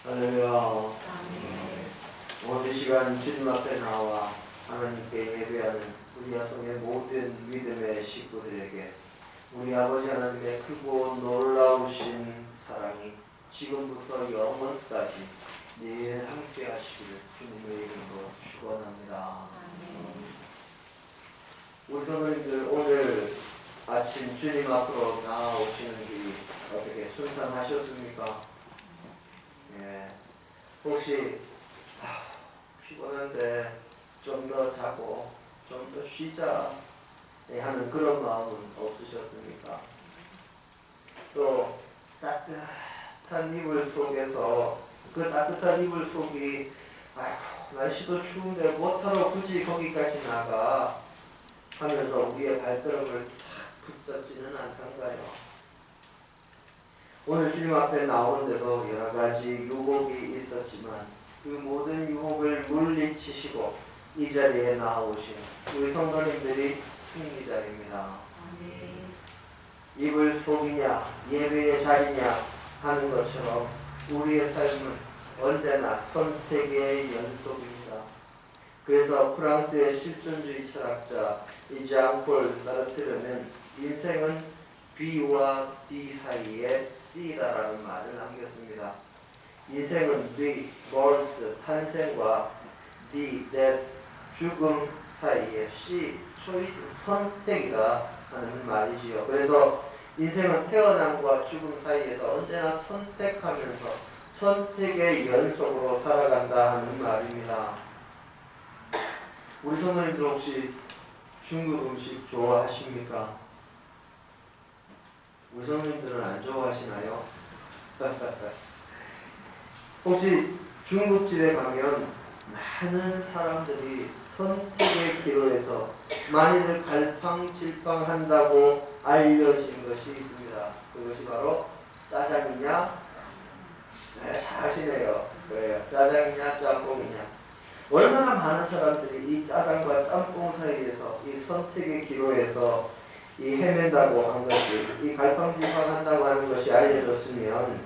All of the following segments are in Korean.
할렐루야. 오늘 이 시간 주님 앞에 나와 하나님께 예배하는 우리 야손의 모든 믿음의 식구들에게 우리 아버지 하나님의 크고 놀라우신 사랑이 지금부터 영원까지 늘 함께 하시기를 주님의 이름으로 축원합니다. 우리 성도님들, 오늘 아침 주님 앞으로 나오시는 길이 어떻게 순탄하셨습니까? 혹시 피곤한데 좀 더 자고 좀 더 쉬자 하는 그런 마음은 없으셨습니까? 또 따뜻한 이불 속에서 그 따뜻한 이불 속이 날씨도 추운데 못하러 굳이 거기까지 나가 하면서 우리의 발걸음을 탁 붙잡지는 않던가요? 오늘 주님 앞에 나오는데도 여러 가지 유혹이 있었지만 그 모든 유혹을 물리치시고 이 자리에 나오신 우리 성도님들이 승리자입니다. 이불 속이냐 예배의 자리냐 하는 것처럼 우리의 삶은 언제나 선택의 연속입니다. 그래서 프랑스의 실존주의 철학자 장폴 사르트르는 인생은 B와 D 사이에 C다라는 말을 남겼습니다. 인생은 B, birth, 탄생과 D, death, 죽음 사이에 C, choice, 선택이다 하는 말이지요. 그래서 인생은 태어남과 죽음 사이에서 언제나 선택하면서 선택의 연속으로 살아간다 하는 말입니다. 우리 성도님들 혹시 중국 음식 좋아하십니까? 우리 성도님들은 안 좋아하시나요? 혹시 중국집에 가면 많은 사람들이 선택의 기로에서 많이들 갈팡질팡한다고 알려진 것이 있습니다. 그것이 바로 짜장이냐? 네, 잘하시네요. 그래요. 짜장이냐 짬뽕이냐. 얼마나 많은 사람들이 이 짜장과 짬뽕 사이에서 이 선택의 기로에서 이 헤맨다고 한 것이, 이 갈팡질팡한다고 하는 것이 알려졌으면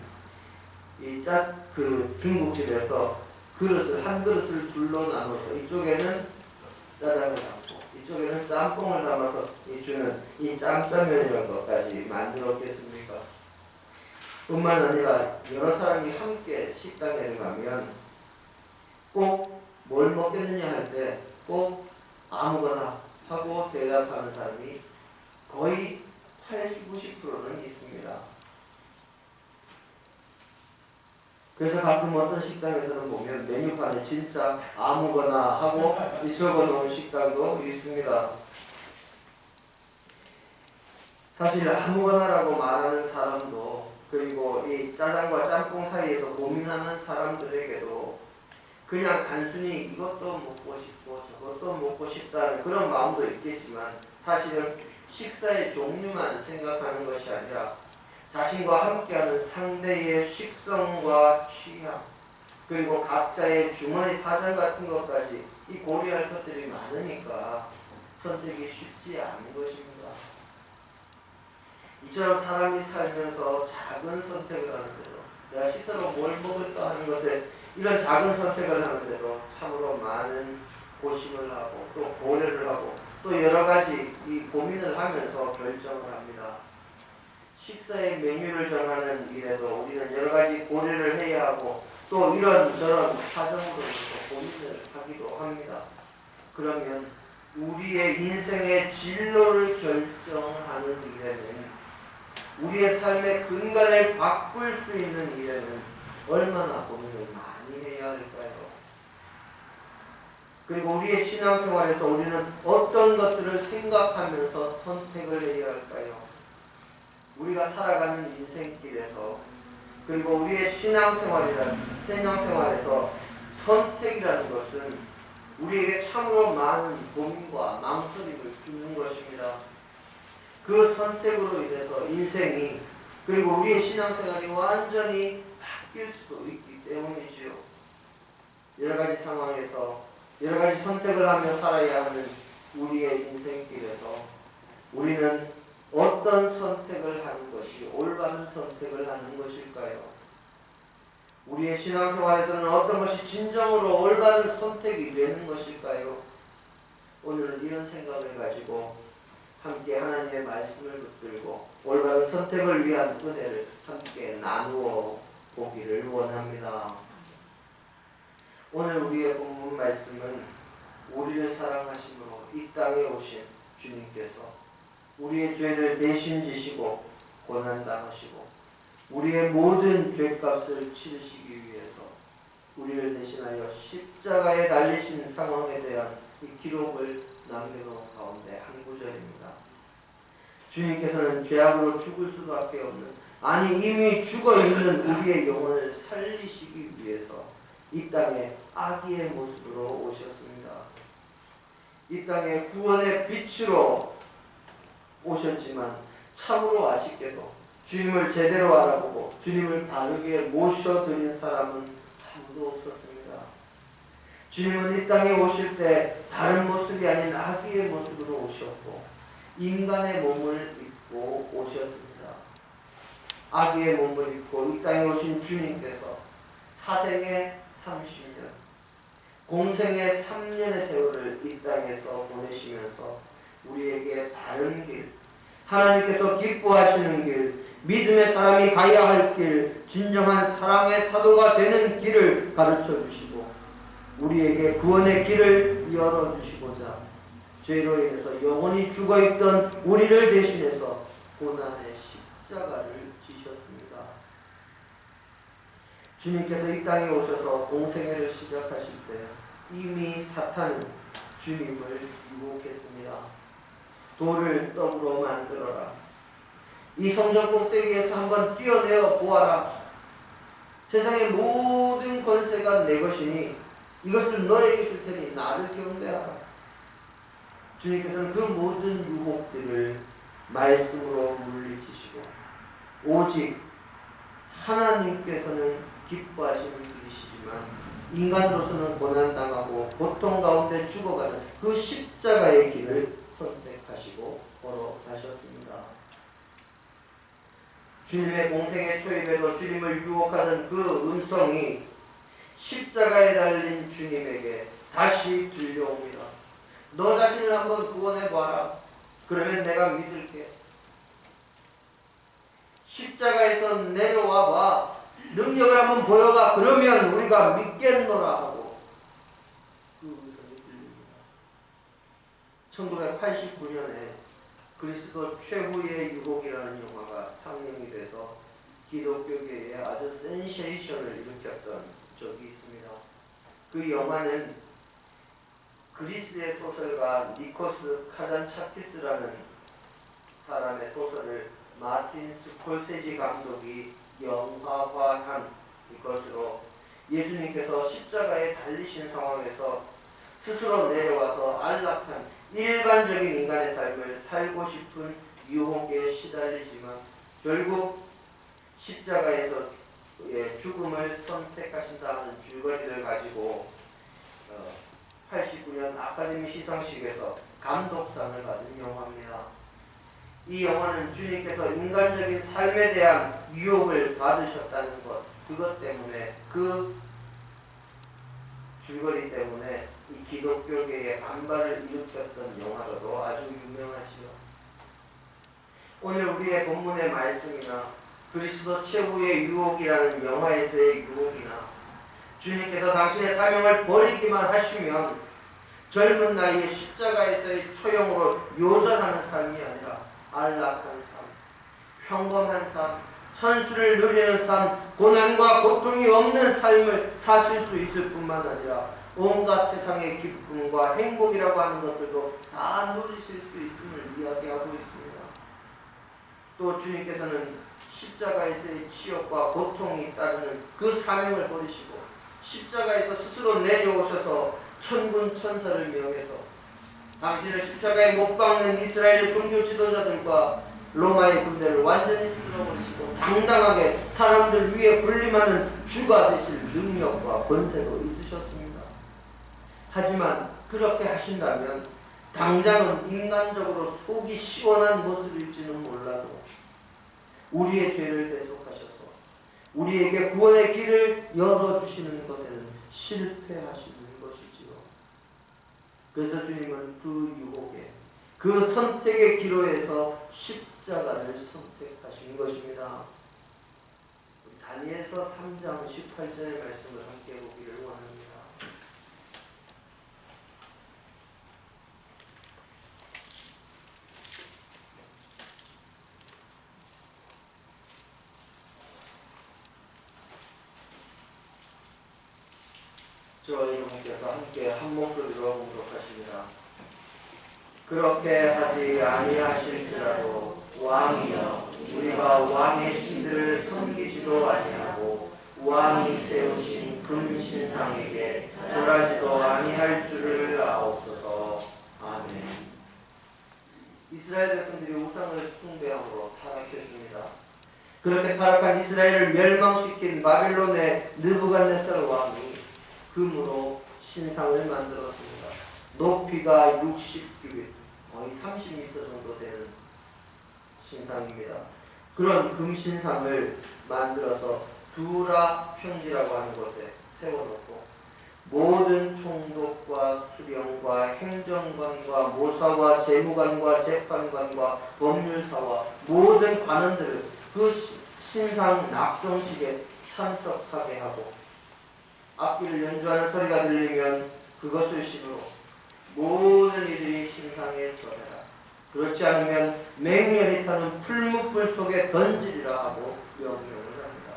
그 중국집에서 한 그릇을 둘러 나눠서 이쪽에는 짜장을 담고 이쪽에는 짬뽕을 담아서 주는 이 짬짜면이라는 것까지 만들었겠습니까? 뿐만 아니라 여러 사람이 함께 식당에 가면 꼭 뭘 먹겠느냐 할 때 꼭 아무거나 하고 대답하는 사람이 거의 80, 90%는 있습니다. 그래서 가끔 어떤 식당에서는 보면 메뉴판에 진짜 아무거나 하고 적어놓은 식당도 있습니다. 사실 아무거나라고 말하는 사람도 그리고 이 짜장과 짬뽕 사이에서 고민하는 사람들에게도 그냥 단순히 이것도 먹고 싶고 저것도 먹고 싶다는 그런 마음도 있겠지만 사실은 식사의 종류만 생각하는 것이 아니라 자신과 함께하는 상대의 식성과 취향 그리고 각자의 주머니 사정 같은 것까지 이 고려할 것들이 많으니까 선택이 쉽지 않은 것입니다. 이처럼 사람이 살면서 작은 선택을 하는데도 내가 식사로 뭘 먹을까 하는 것에 이런 작은 선택을 하는데도 참으로 많은 고심을 하고 또 고려를 하고 또 여러 가지 이 고민을 하면서 결정을 합니다. 식사의 메뉴를 정하는 일에도 우리는 여러 가지 고려를 해야 하고 또 이런저런 사정으로 고민을 하기도 합니다. 그러면 우리의 인생의 진로를 결정하는 일에는 우리의 삶의 근간을 바꿀 수 있는 일에는 얼마나 고민을 많이 해야 할까요? 그리고 우리의 신앙생활에서 우리는 어떤 것들을 생각하면서 선택을 해야 할까요? 우리가 살아가는 인생길에서 그리고 우리의 신앙생활에서 선택이라는 것은 우리에게 참으로 많은 고민과 망설임을 주는 것입니다. 그 선택으로 인해서 인생이 그리고 우리의 신앙생활이 완전히 바뀔 수도 있기 때문이지요. 여러 가지 상황에서 여러 가지 선택을 하며 살아야 하는 우리의 인생길에서 우리는 어떤 선택을 하는 것이 올바른 선택을 하는 것일까요? 우리 우리의 신앙생활에서는 어떤 것이 진정으로 올바른 선택이 되는 것일까요? 오늘은 이런 생각을 가지고 함께 하나님의 말씀을 붙들고 올바른 선택을 위한 은혜를 함께 나누어 보기를 원합니다. 오늘 우리의 본문 말씀은 우리를 사랑하심으로 이 땅에 오신 주님께서 우리의 죄를 대신 지시고 고난당하시고 우리의 모든 죄값을 치르시기 위해서 우리를 대신하여 십자가에 달리신 상황에 대한 이 기록을 남겨놓은 가운데 한 구절입니다. 주님께서는 죄악으로 죽을 수밖에 없는, 아니 이미 죽어있는 우리의 영혼을 살리시기 위해서 이 땅에 아기의 모습으로 오셨습니다. 이 땅에 구원의 빛으로 오셨지만 참으로 아쉽게도 주님을 제대로 알아보고 주님을 바르게 모셔드린 사람은 아무도 없었습니다. 주님은 이 땅에 오실 때 다른 모습이 아닌 아기의 모습으로 오셨고 인간의 몸을 입고 오셨습니다. 아기의 몸을 입고 이 땅에 오신 주님께서 사생의 30년, 공생의 3년의 세월을 이 땅에서 보내시면서 우리에게 바른 길, 하나님께서 기뻐하시는 길, 믿음의 사람이 가야 할 길, 진정한 사랑의 사도가 되는 길을 가르쳐 주시고 우리에게 구원의 길을 열어주시고자 죄로 인해서 영원히 죽어있던 우리를 대신해서 고난의 십자가를 지셨습니다. 주님께서 이 땅에 오셔서 공생애를 시작하실 때 이미 사탄은 주님을 유혹했습니다. 돌을 떡으로 만들어라. 이 성전 꼭대기에서 한번 뛰어내어 보아라. 세상의 모든 권세가 내 것이니 이것을 너에게 줄 테니 나를 경배하라. 주님께서는 그 모든 유혹들을 말씀으로 물리치시고 오직 하나님께서는 기뻐하시는 길이시지만 인간으로서는 고난당하고 고통 가운데 죽어가는 그 십자가의 길을 선택하시고 걸어가셨습니다. 주님의 공생의 초입에도 주님을 유혹하는 그 음성이 십자가에 달린 주님에게 다시 들려옵니다. 너 자신을 한번 구원해봐라. 그러면 내가 믿을게. 십자가에서 내려와봐. 능력을 한번 보여봐. 그러면 우리가 믿겠노라 하고 그 음성이 들립니다. 1989년에 그리스도 최후의 유혹이라는 영화가 상영이 돼서 기독교계에 아주 센세이션을 일으켰던 적이 있습니다. 그 영화는 그리스의 소설가 니코스 카잔차키스라는 사람의 소설을 마틴 스콜세지 감독이 영화화한 것으로 예수님께서 십자가에 달리신 상황에서 스스로 내려와서 안락한 일반적인 인간의 삶을 살고 싶은 유혹에 시달리지만 결국 십자가에서 죽음을 선택하신다는 줄거리를 가지고 89년 아카데미 시상식에서 감독상을 받은 영화입니다. 이 영화는 주님께서 인간적인 삶에 대한 유혹을 받으셨다는 것, 그것 때문에 그 줄거리 때문에 이 기독교계의 반발을 일으켰던 영화로도 아주 유명하지요. 오늘 우리의 본문의 말씀이나 그리스도 최후의 유혹이라는 영화에서의 유혹이나 주님께서 당신의 사명을 버리기만 하시면 젊은 나이에 십자가에서의 처형으로 요절하는 삶이 아니라 안락한 삶, 평범한 삶, 천수를 누리는 삶, 고난과 고통이 없는 삶을 사실 수 있을 뿐만 아니라 온갖 세상의 기쁨과 행복이라고 하는 것들도 다 누리실 수 있음을 이야기하고 있습니다. 또 주님께서는 십자가에서의 치욕과 고통이 따르는 그 사명을 버리시고 십자가에서 스스로 내려오셔서 천군 천사를 명해서 당신을 십자가에 못 박는 이스라엘의 종교 지도자들과 로마의 군대를 완전히 쓸어버리시고 당당하게 사람들 위에 군림하는 주가 되실 능력과 권세도 있으셨습니다. 하지만 그렇게 하신다면 당장은 인간적으로 속이 시원한 모습일지는 몰라도 우리의 죄를 대속하셔서 우리에게 구원의 길을 열어주시는 것에는 실패하시는 것이지요. 그래서 주님은 그 유혹에, 그 선택의 기로에서 십자가를 선택하신 것입니다. 다니엘서 3장 18절의 말씀을 함께 보기를 원합니다. 저와 여러분께서 함께 한 목소리로 공독하십니다. 그렇게 하지 아니하실지라도 왕이여 우리가 왕의 신들을 섬기지도 아니하고 왕이 세우신 금신상에게 절하지도 아니할 줄을 아옵소서. 아멘. 이스라엘 백성들이 우상을 숭배함으로 타락했습니다. 그렇게 타락한 이스라엘을 멸망시킨 바빌론의 느부갓네살 왕이 금으로 신상을 만들었습니다. 높이가 60규빗, 거의 30m 정도 되는 신상입니다. 그런 금신상을 만들어서 두라 평지라고 하는 곳에 세워놓고 모든 총독과 수령과 행정관과 모사와 재무관과 재판관과 법률사와 모든 관원들을 그 신상 낙성식에 참석하게 하고 악기를 연주하는 소리가 들리면 그것을 신으로 모든 이들이 신상에 절해라. 그렇지 않으면 맹렬히 타는 풀무불 속에 던지리라 하고 명령을 합니다.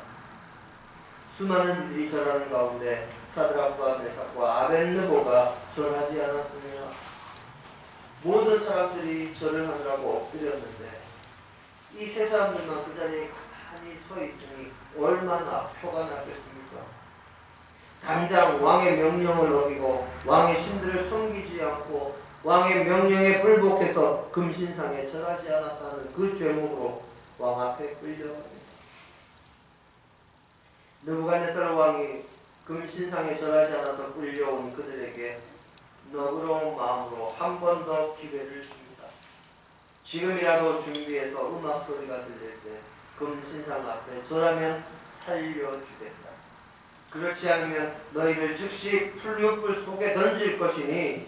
수많은 이들이 절하는 가운데 사드락과 메삭과 아벳느고가 절하지 않았습니다. 모든 사람들이 절을 하느라고 엎드렸는데 이 세 사람들만 그 자리에 가만히 서 있으니 얼마나 표가 났겠습니까? 당장 왕의 명령을 어기고 왕의 신들을 섬기지 않고 왕의 명령에 불복해서 금신상에 절하지 않았다는 그 죄목으로 왕 앞에 끌려갑니다. 느부갓네살 왕이 금신상에 절하지 않아서 끌려온 그들에게 너그러운 마음으로 한 번 더 기회를 줍니다. 지금이라도 준비해서 음악 소리가 들릴 때 금신상 앞에 절하면 살려주겠다. 그렇지 않으면 너희를 즉시 풀무불 속에 던질 것이니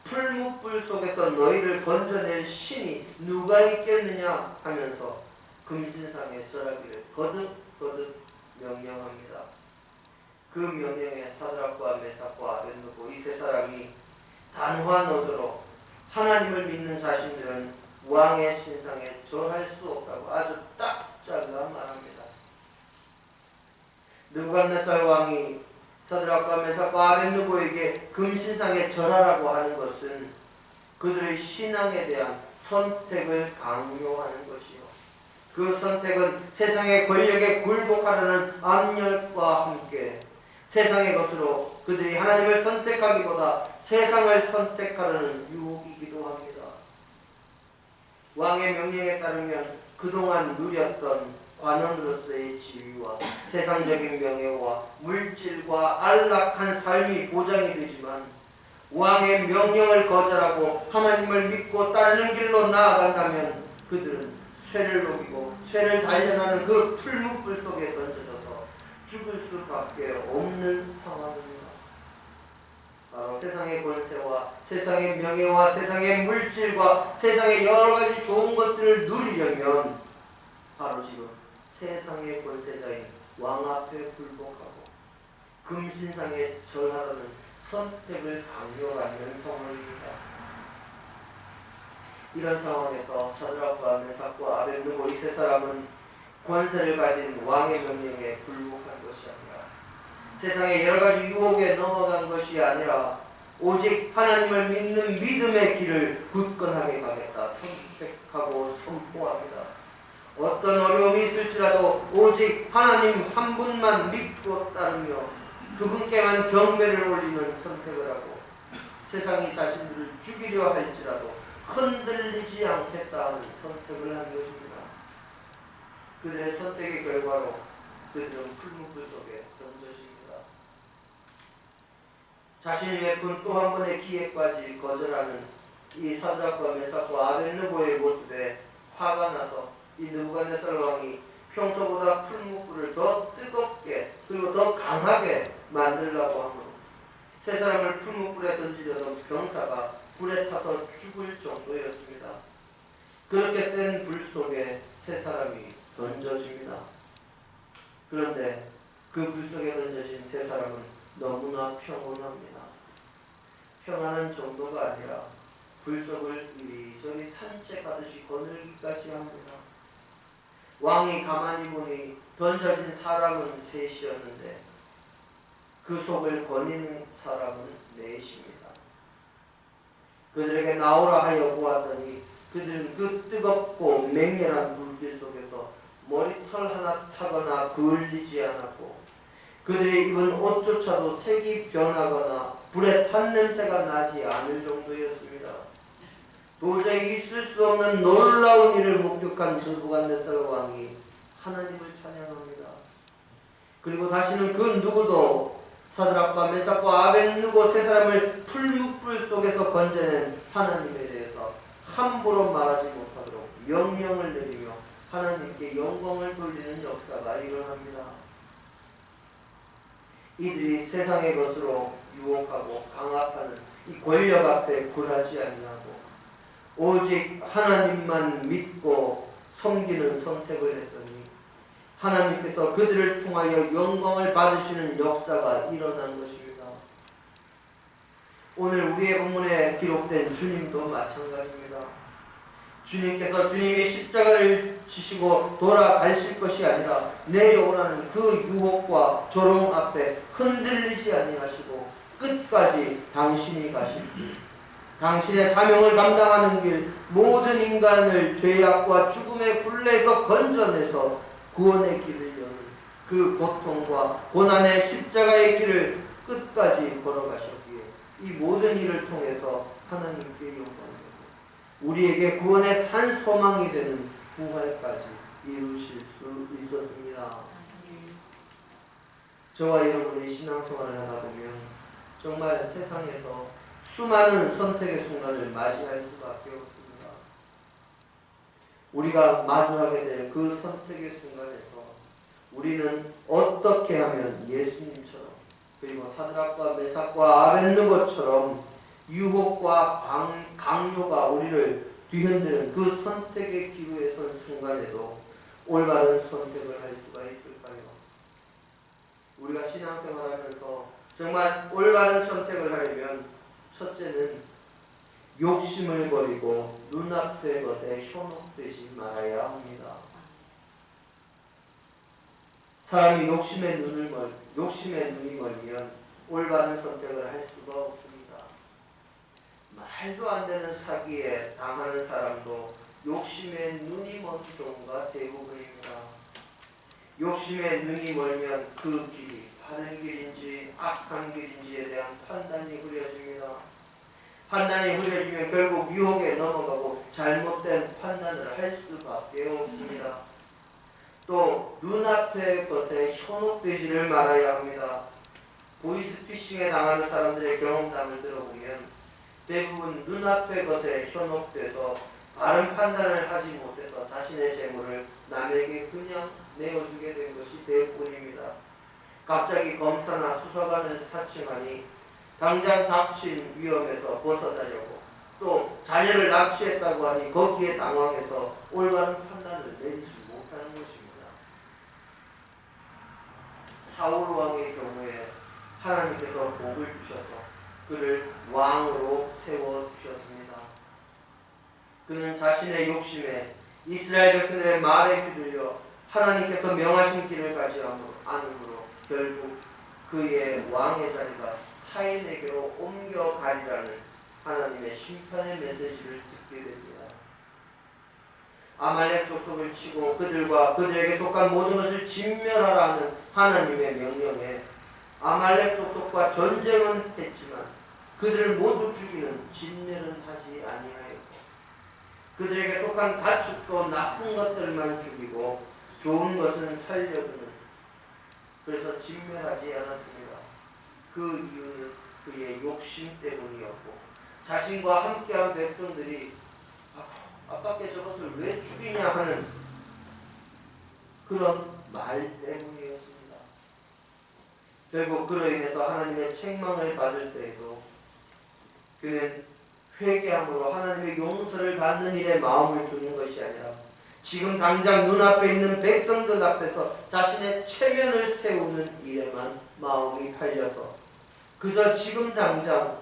풀무불 속에서 너희를 건져낼 신이 누가 있겠느냐 하면서 금신상에 절하기를 거듭거듭 명령합니다. 그 명령에 사드락과 메삭과 아벳느고 이 세 사람이 단호한 어조로 하나님을 믿는 자신들은 왕의 신상에 절할 수 없다고 아주 딱 잘라 말합니다. 느부갓네살 왕이 사드락과 메삭과 아벳느고에게 금신상에 절하라고 하는 것은 그들의 신앙에 대한 선택을 강요하는 것이요. 그 선택은 세상의 권력에 굴복하려는 압력과 함께 세상의 것으로 그들이 하나님을 선택하기보다 세상을 선택하려는 유혹이기도 합니다. 왕의 명령에 따르면 그동안 누렸던 관원으로서의 지위와 세상적인 명예와 물질과 안락한 삶이 보장이 되지만 왕의 명령을 거절하고 하나님을 믿고 따르는 길로 나아간다면 그들은 쇠를 녹이고 쇠를 단련하는 그 풀무불 속에 던져져서 죽을 수밖에 없는 상황입니다. 바로 세상의 권세와 세상의 명예와 세상의 물질과 세상의 여러 가지 좋은 것들을 누리려면 바로 지금 세상의 권세자인 왕 앞에 굴복하고 금신상에 절하라는 선택을 강요하는 상황입니다. 이런 상황에서 사드락과 메삭과 아벳느고 이 세 사람은 권세를 가진 왕의 명령에 굴복한 것이 아니라 세상의 여러 가지 유혹에 넘어간 것이 아니라 오직 하나님을 믿는 믿음의 길을 굳건하게 가겠다 선택하고 선포합니다. 어떤 어려움이 있을지라도 오직 하나님 한 분만 믿고 따르며 그분께만 경배를 올리는 선택을 하고 세상이 자신들을 죽이려 할지라도 흔들리지 않겠다 하는 선택을 한 것입니다. 그들의 선택의 결과로 그들은 풀무불 속에 던져집니다. 자신이 베푼 또 한 번의 기회까지 거절하는 이 사드락과 메삭과 아벳느고의 모습에 화가 나서 이 느부갓네살 왕이 평소보다 풀무불을 더 뜨겁게 그리고 더 강하게 만들려고 하므로 세 사람을 풀무불에 던지려던 병사가 불에 타서 죽을 정도였습니다. 그렇게 센 불 속에 세 사람이 던져집니다. 그런데 그 불 속에 던져진 세 사람은 너무나 평온합니다. 평안한 정도가 아니라 불 속을 이리저리 산책하듯이 거닐기까지 합니다. 왕이 가만히 보니 던져진 사람은 셋이었는데 그 속을 거니는 사람은 넷입니다. 그들에게 나오라 하여 보았더니 그들은 그 뜨겁고 맹렬한 불빛 속에서 머리털 하나 타거나 그을리지 않았고 그들의 입은 옷조차도 색이 변하거나 불에 탄 냄새가 나지 않을 정도였습니다. 도저히 있을 수 없는 놀라운 일을 목격한 느부갓네살 왕이 하나님을 찬양합니다. 그리고 다시는 그 누구도 사드락과 메삭과 아벳느고 세 사람을 풀무불 속에서 건져낸 하나님에 대해서 함부로 말하지 못하도록 명령을 내리며 하나님께 영광을 돌리는 역사가 일어납니다. 이들이 세상의 것으로 유혹하고 강압하는 이 권력 앞에 굴하지 아니하고 오직 하나님만 믿고 섬기는 선택을 했더니 하나님께서 그들을 통하여 영광을 받으시는 역사가 일어난 것입니다. 오늘 우리의 본문에 기록된 주님도 마찬가지입니다. 주님께서 주님이 십자가를 지시고 돌아가실 것이 아니라 내려오라는 그 유혹과 조롱 앞에 흔들리지 아니하시고 끝까지 당신이 가실 길, 당신의 사명을 감당하는 길, 모든 인간을 죄악과 죽음의 굴레에서 건져내서 구원의 길을 여는 그 고통과 고난의 십자가의 길을 끝까지 걸어가셨기에 이 모든 일을 통해서 하나님께 영광을 우리에게 구원의 산 소망이 되는 부활까지 이루실 수 있었습니다. 저와 여러분이 신앙생활을 하다 보면 정말 세상에서 수많은 선택의 순간을 맞이할 수밖에 없습니다. 우리가 마주하게 될 그 선택의 순간에서 우리는 어떻게 하면 예수님처럼 그리고 사드락과 메삭과 아벳느고처럼 유혹과 강요가 우리를 뒤흔드는 그 선택의 기로에 선 순간에도 올바른 선택을 할 수가 있을까요? 우리가 신앙생활하면서 정말 올바른 선택을 하려면 첫째는 욕심을 버리고 눈앞의 것에 현혹되지 말아야 합니다. 사람이 욕심의 눈이 멀면 올바른 선택을 할 수가 없습니다. 말도 안 되는 사기에 당하는 사람도 욕심의 눈이 먼 경우가 대부분입니다. 욕심의 눈이 멀면 그 길이 바른 길인지 악한 길인지에 대한 판단이 흐려집니다. 판단이 흐려지면 결국 유혹에 넘어가고 잘못된 판단을 할 수밖에 없습니다. 또 눈앞의 것에 현혹되지를 말아야 합니다. 보이스피싱에 당하는 사람들의 경험담을 들어보면 대부분 눈앞의 것에 현혹돼서 바른 판단을 하지 못해서 자신의 재물을 남에게 그냥 내어주게 된 것이 대부분입니다. 갑자기 검사나 수사관을 사칭하니 당장 닥친 위험에서 벗어나려고 또 자녀를 납치했다고 하니 거기에 당황해서 올바른 판단을 내리지 못하는 것입니다. 사울 왕의 경우에 하나님께서 복을 주셔서 그를 왕으로 세워주셨습니다. 그는 자신의 욕심에 이스라엘 백성들의 말에 휘둘려 하나님께서 명하신 길을 가지 않으므로 결국 그의 왕의 자리가 타인에게로 옮겨가리라는 하나님의 심판의 메시지를 듣게 됩니다. 아말렉 족속을 치고 그들과 그들에게 속한 모든 것을 진멸하라는 하나님의 명령에 아말렉 족속과 전쟁은 했지만 그들을 모두 죽이는 진멸은 하지 아니하였고 그들에게 속한 가축도 나쁜 것들만 죽이고 좋은 것은 살려두는 그래서 진멸하지 않았습니다. 그 이유는 그의 욕심 때문이었고 자신과 함께한 백성들이 아깝게 저것을 왜 죽이냐 하는 그런 말 때문이었습니다. 결국 그로 인해서 하나님의 책망을 받을 때에도 그는 회개함으로 하나님의 용서를 받는 일에 마음을 두는 것이 아니라 지금 당장 눈앞에 있는 백성들 앞에서 자신의 체면을 세우는 일에만 마음이 팔려서 그저 지금 당장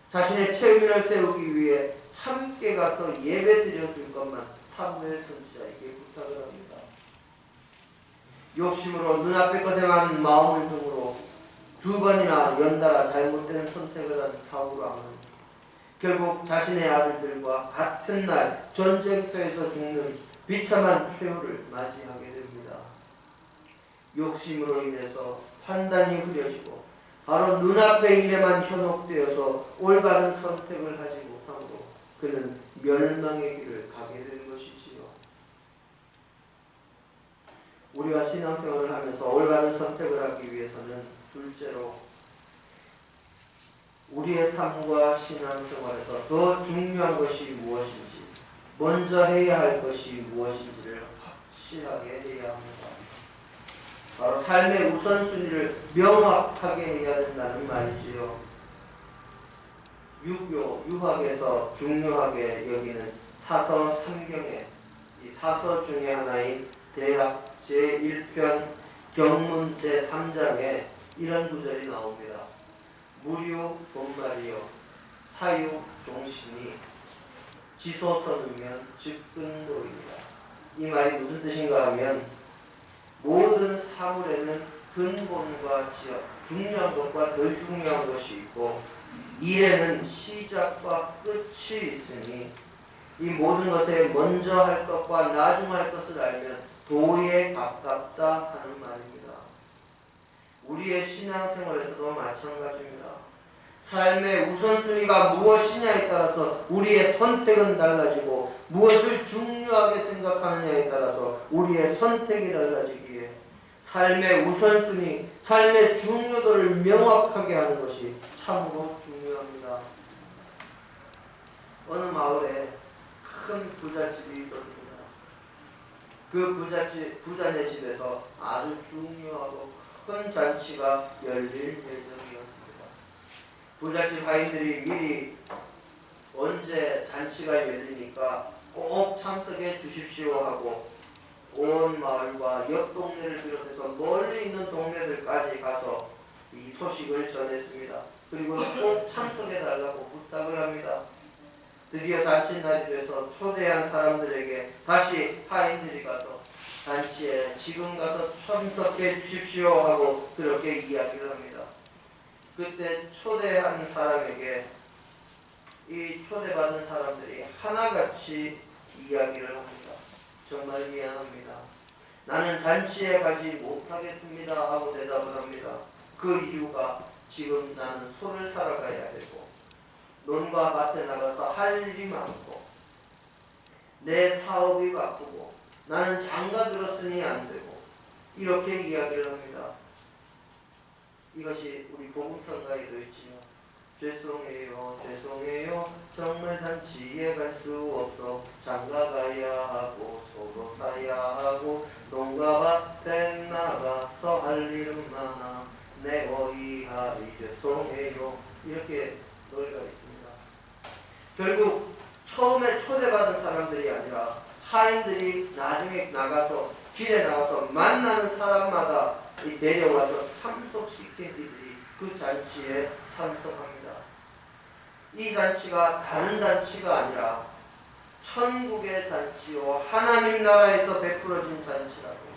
자신의 체면을 세우기 위해 함께 가서 예배 드려줄 것만 사무엘 선지자에게 부탁을 합니다. 욕심으로 눈앞의 것에만 마음을 dum으로 두 번이나 연달아 잘못된 선택을 한 사울왕은 결국 자신의 아들들과 같은 날 전쟁터에서 죽는 비참한 최후를 맞이하게 됩니다. 욕심으로 인해서 판단이 흐려지고 바로 눈앞의 일에만 현혹되어서 올바른 선택을 하지 못함으로 그는 멸망의 길을 가게 된 것이지요. 우리가 신앙생활을 하면서 올바른 선택을 하기 위해서는 둘째로 우리의 삶과 신앙생활에서 더 중요한 것이 무엇인지, 먼저 해야 할 것이 무엇인지를 확실하게 해야 합니다. 바로 삶의 우선순위를 명확하게 해야 된다는 말이지요. 유학에서 중요하게 여기는 사서 3경의 이 사서 중에 하나인 대학 제1편 경문 제3장에 이런 구절이 나옵니다. 무료 본말이여 사유 종신이 지소서누면 즉근도입니다. 이 말이 무슨 뜻인가 하면 모든 사물에는 근본과 지역, 중요한 것과 덜 중요한 것이 있고 일에는 시작과 끝이 있으니 이 모든 것에 먼저 할 것과 나중 할 것을 알면 도에 가깝다 하는 말입니다. 우리의 신앙생활에서도 마찬가지입니다. 삶의 우선순위가 무엇이냐에 따라서 우리의 선택은 달라지고 무엇을 중요하게 생각하느냐에 따라서 우리의 선택이 달라지기에 삶의 우선순위, 삶의 중요도를 명확하게 하는 것이 참으로 중요합니다. 어느 마을에 큰 부잣집이 있었습니다. 그 부자네 집에서 아주 중요하고 큰 잔치가 열릴 예정이었습니다. 부잣집 하인들이 미리 언제 잔치가 열리니까 꼭 참석해 주십시오 하고 온 마을과 옆 동네를 비롯해서 멀리 있는 동네들까지 가서 이 소식을 전했습니다. 그리고 꼭 참석해 달라고 부탁을 합니다. 드디어 잔치날이 돼서 초대한 사람들에게 다시 하인들이 가서 잔치에 지금 가서 참석해 주십시오 하고 그렇게 이야기를 합니다. 그때 초대한 사람에게 이 초대받은 사람들이 하나같이 이야기를 합니다. 정말 미안합니다. 나는 잔치에 가지 못하겠습니다 하고 대답을 합니다. 그 이유가 지금 나는 소를 사러 가야 되고 논과 밭에 나가서 할 일이 많고 내 사업이 바쁘고 나는 장가 들었으니 안 되고 이렇게 이야기를 합니다. 이것이 우리 복음성가에도 있지요. 죄송해요 죄송해요 정말 잔치에 갈 수 없어 장가 가야 하고 소도 사야 하고 농가 밭에 나가서 할 일은 많아 내 어이하리 죄송해요 이렇게 노래가 있습니다. 결국 처음에 초대받은 사람들이 아니라 하인들이 나중에 나가서 길에 나가서 만나는 사람마다 데려와서 참석시킨 이들이 그 잔치에 참석합니다. 이 잔치가 다른 잔치가 아니라 천국의 잔치요 하나님 나라에서 베풀어진 잔치라고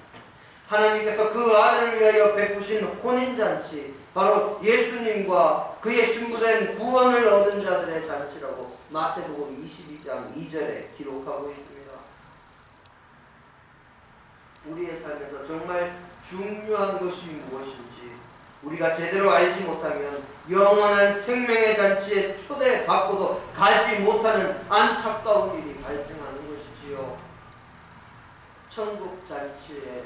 하나님께서 그 아들을 위하여 베푸신 혼인잔치 바로 예수님과 그의 신부된 구원을 얻은 자들의 잔치라고 마태복음 22장 2절에 기록하고 있습니다. 우리의 삶에서 정말 중요한 것이 무엇인지 우리가 제대로 알지 못하면 영원한 생명의 잔치에 초대받고도 가지 못하는 안타까운 일이 발생하는 것이지요. 천국 잔치의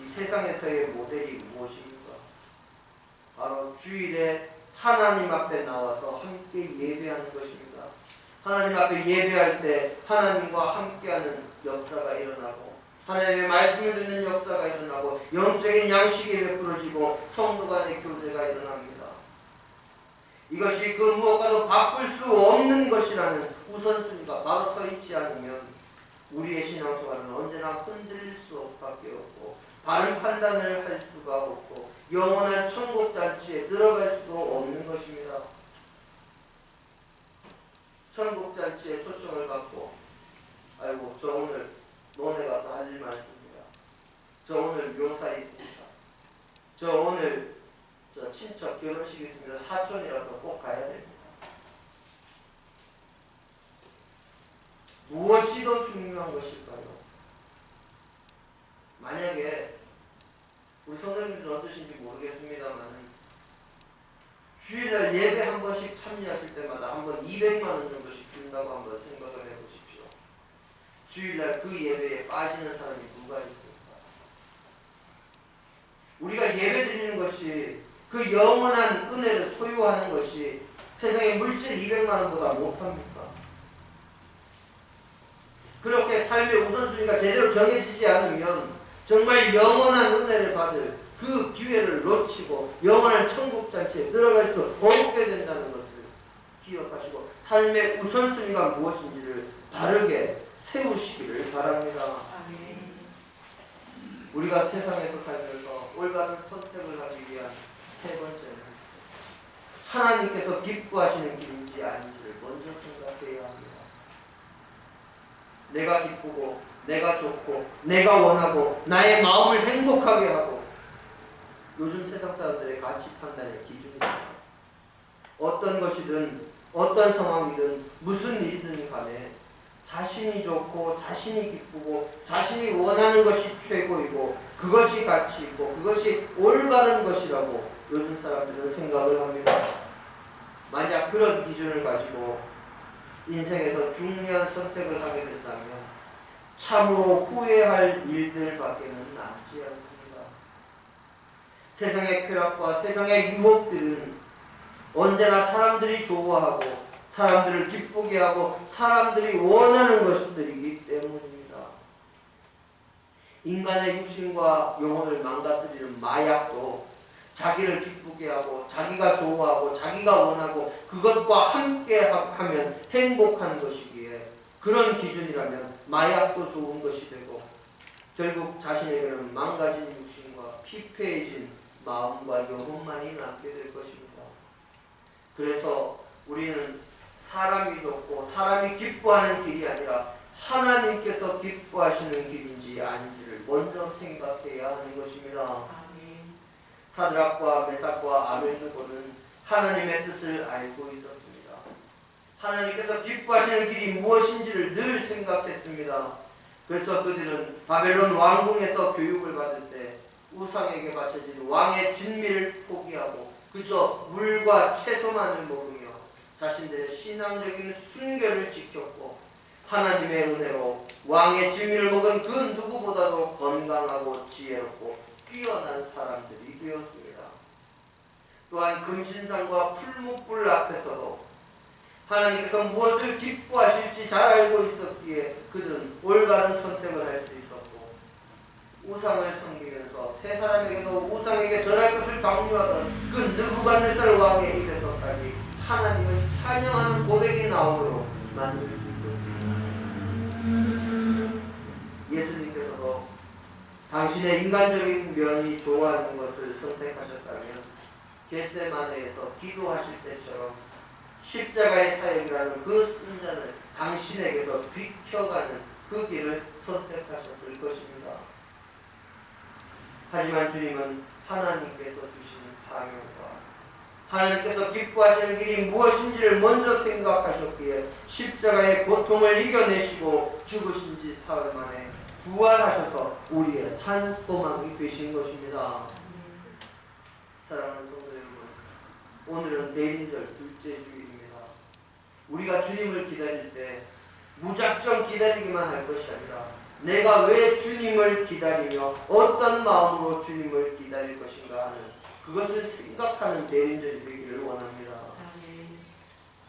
이 세상에서의 모델이 무엇입니까? 바로 주일에 하나님 앞에 나와서 함께 예배하는 것입니다. 하나님 앞에 예배할 때 하나님과 함께하는 역사가 일어나고 하나님의 말씀을 듣는 역사가 일어나고 영적인 양식이 베풀어지고 성도 간의 교제가 일어납니다. 이것이 그 무엇과도 바꿀 수 없는 것이라는 우선순위가 바로 서 있지 않으면 우리의 신앙생활은 언제나 흔들릴 수밖에 없고 바른 판단을 할 수가 없고 영원한 천국잔치에 들어갈 수도 없는 것입니다. 천국잔치에 초청을 받고 아이고 저 오늘 논에 가서 할 일 많습니다. 저 오늘 묘사에 있습니다. 저 오늘 저 친척 결혼식 있습니다. 사촌이라서 꼭 가야 됩니다. 무엇이 더 중요한 것일까요? 만약에 우리 성도님들 어떠신지 모르겠습니다만 주일날 예배 한 번씩 참여하실 때마다 한 번 200만 원 정도씩 준다고 한번 생각을 해보십시오. 주일날 그 예배에 빠지는 사람이 누가 있을까? 우리가 예배 드리는 것이 그 영원한 은혜를 소유하는 것이 세상의 물질 200만 원보다 못합니까? 그렇게 삶의 우선순위가 제대로 정해지지 않으면 정말 영원한 은혜를 받을 그 기회를 놓치고 영원한 천국잔치에 들어갈 수 없게 된다는 것을 기억하시고 삶의 우선순위가 무엇인지를 바르게 세우시기를 바랍니다. 우리가 세상에서 살면서 올바른 선택을 하기 위한 세 번째는 하나님께서 기뻐하시는 길인지 아닌지를 먼저 생각해야 합니다. 내가 기쁘고 내가 좋고 내가 원하고 나의 마음을 행복하게 하고 요즘 세상 사람들의 가치 판단의 기준입니다. 어떤 것이든 어떤 상황이든 무슨 일이든 간에 자신이 좋고 자신이 기쁘고 자신이 원하는 것이 최고이고 그것이 가치이고 그것이 올바른 것이라고 요즘 사람들은 생각을 합니다. 만약 그런 기준을 가지고 인생에서 중요한 선택을 하게 된다면 참으로 후회할 일들밖에는 남지 않습니다. 세상의 쾌락과 세상의 유혹들은 언제나 사람들이 좋아하고 사람들을 기쁘게 하고 사람들이 원하는 것들이기 때문입니다. 인간의 육신과 영혼을 망가뜨리는 마약도 자기를 기쁘게 하고 자기가 좋아하고 자기가 원하고 그것과 함께 하면 행복한 것이기에 그런 기준이라면 마약도 좋은 것이 되고 결국 자신에게는 망가진 육신과 피폐해진 마음과 영혼만이 남게 될 것입니다. 그래서 우리는 사람이 좋고 사람이 기뻐하는 길이 아니라 하나님께서 기뻐하시는 길인지 아닌지를 먼저 생각해야 하는 것입니다. 사드락과 메삭과 아벨느고는 하나님의 뜻을 알고 있었습니다. 하나님께서 기뻐하시는 길이 무엇인지를 늘 생각했습니다. 그래서 그들은 바벨론 왕궁에서 교육을 받을 때 우상에게 바쳐진 왕의 진미를 포기하고 그저 물과 채소만을 먹으며 자신들의 신앙적인 순결을 지켰고 하나님의 은혜로 왕의 진미를 먹은 그 누구보다도 건강하고 지혜롭고 뛰어난 사람들이 되었습니다. 또한 금신상과 풀무불 앞에서도 하나님께서 무엇을 기뻐하실지 잘 알고 있었기에 그들은 올바른 선택을 할 수 있었고 우상을 섬기면서 세 사람에게도 우상에게 절할 것을 강요하던 그 느부갓네살 왕의 입에서까지 하나님을 찬양하는 고백이 나오도록 만들 수 있었습니다. 예수님께서도 당신의 인간적인 면이 좋아하는 것을 선택하셨다면 겟세마네에서 기도하실 때처럼 십자가의 사역이라는 그 순잔을 당신에게서 비켜가는 그 길을 선택하셨을 것입니다. 하지만 주님은 하나님께서 주신 사명과 하나님께서 기뻐하시는 길이 무엇인지를 먼저 생각하셨기에 십자가의 고통을 이겨내시고 죽으신 지 사흘 만에 부활하셔서 우리의 산 소망이 되신 것입니다. 사랑하는 성도 여러분, 오늘은 대인절 둘째 주일입니다. 우리가 주님을 기다릴 때 무작정 기다리기만 할 것이 아니라 내가 왜 주님을 기다리며 어떤 마음으로 주님을 기다릴 것인가 하는 그것을 생각하는 대인절이 되기를 원합니다.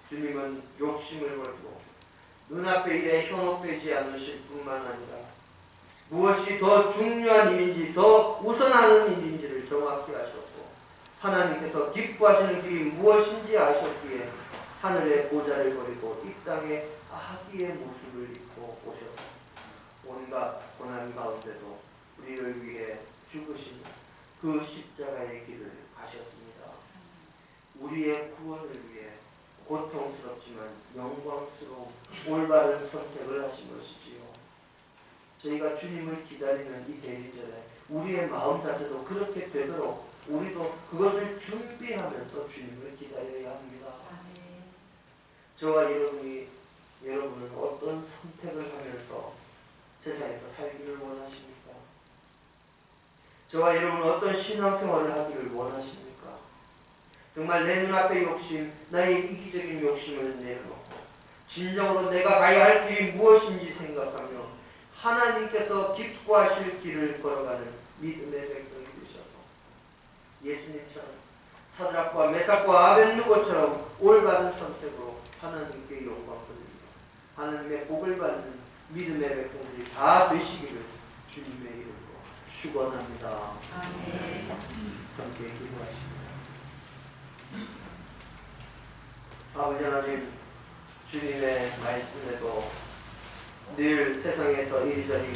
주님은 욕심을 버리고 눈앞의 일에 현혹되지 않으실 뿐만 아니라 무엇이 더 중요한 일인지, 더 우선하는 일인지를 정확히 아셨고, 하나님께서 기뻐하시는 길이 무엇인지 아셨기에 하늘의 보좌를 버리고 이 땅에 아기의 모습을 입고 오셔서 온갖 고난 가운데도 우리를 위해 죽으시는 그 십자가의 길을 가셨습니다. 우리의 구원을 위해 고통스럽지만 영광스러운 올바른 선택을 하신 것이지요. 저희가 주님을 기다리는 이 대리절에 우리의 마음 자세도 그렇게 되도록 우리도 그것을 준비하면서 주님을 기다려야 합니다. 저와 여러분은 어떤 선택을 하면서 세상에서 살기를 원하십니까? 저와 여러분은 어떤 신앙생활을 하기를 원하십니까? 정말 내 눈앞의 욕심, 나의 이기적인 욕심을 내려놓고 진정으로 내가 가야 할 길이 무엇인지 생각하며 하나님께서 기뻐하실 길을 걸어가는 믿음의 백성이 되셔서 예수님처럼 사드락과 메삭과 아벳느고처럼 올바른 선택으로 하나님께 영광 돌리며 하나님의 복을 받는 믿음의 백성들이 다 되시기를 주님의 이름으로 축원합니다. 아멘. 함께 기도하십니다. 아버지 하나님, 주님의 말씀에도 늘 세상에서 이리저리